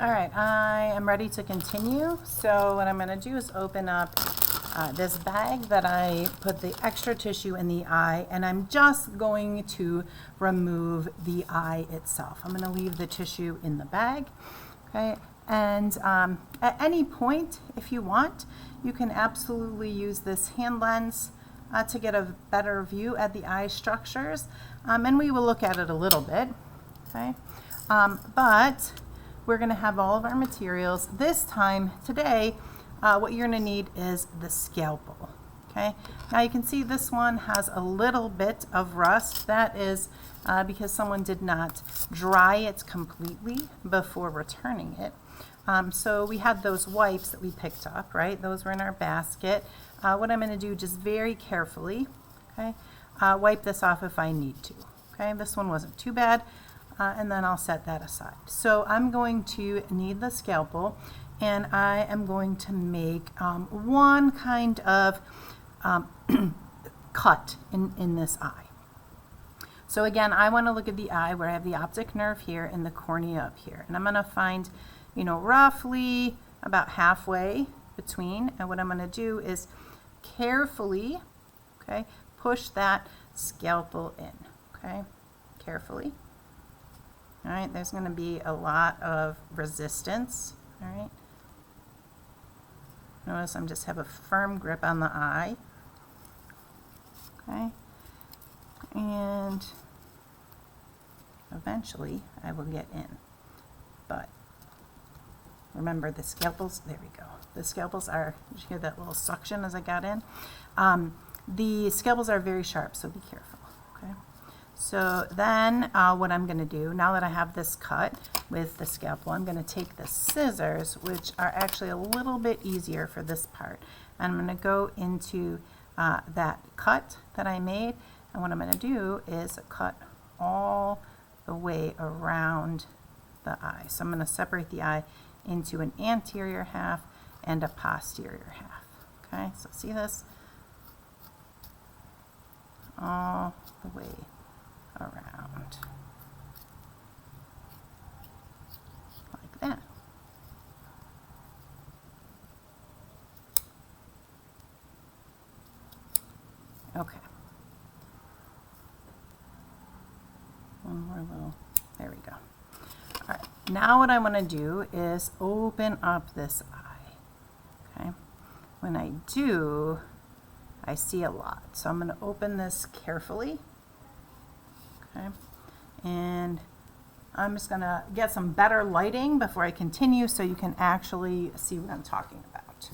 All right, I am ready to continue. So what I'm going to do is open up this bag that I put the extra tissue in the eye, and I'm just going to remove the eye itself. I'm going to leave the tissue in the bag, okay? And at any point, if you want, you can absolutely use this hand lens to get a better view at the eye structures, and we will look at it a little bit, okay? But we're going to have all of our materials. This time, today, what you're going to need is the scalpel, okay? Now you can see this one has a little bit of rust. That is because someone did not dry it completely before returning it. So we had those wipes that we picked up, right? Those were in our basket. What I'm going to do, just very carefully, okay, wipe this off if I need to, okay? This one wasn't too bad. And then I'll set that aside. So I'm going to need the scalpel, and I am going to make one kind of cut in this eye. So again, I want to look at the eye where I have the optic nerve here and the cornea up here. And I'm going to find, you know, roughly about halfway between. And what I'm going to do is carefully, okay, push that scalpel in, okay, carefully. All right, there's going to be a lot of resistance, all right. Notice I'm just have a firm grip on the eye, okay, and eventually I will get in. But remember the scalpels, there we go. The scalpels are, did you hear that little suction as I got in? The scalpels are very sharp, so be careful, okay. So then what I'm going to do, now that I have this cut with the scalpel, I'm going to take the scissors, which are actually a little bit easier for this part. And I'm going to go into that cut that I made. And what I'm going to do is cut all the way around the eye. So I'm going to separate the eye into an anterior half and a posterior half. Okay, so see this? All the way around like that. Okay. One more little, there we go. All right, now what I want to do is open up this eye, okay? When I do, I see a lot. So I'm going to open this carefully. Okay, and I'm just going to get some better lighting before I continue so you can actually see what I'm talking about.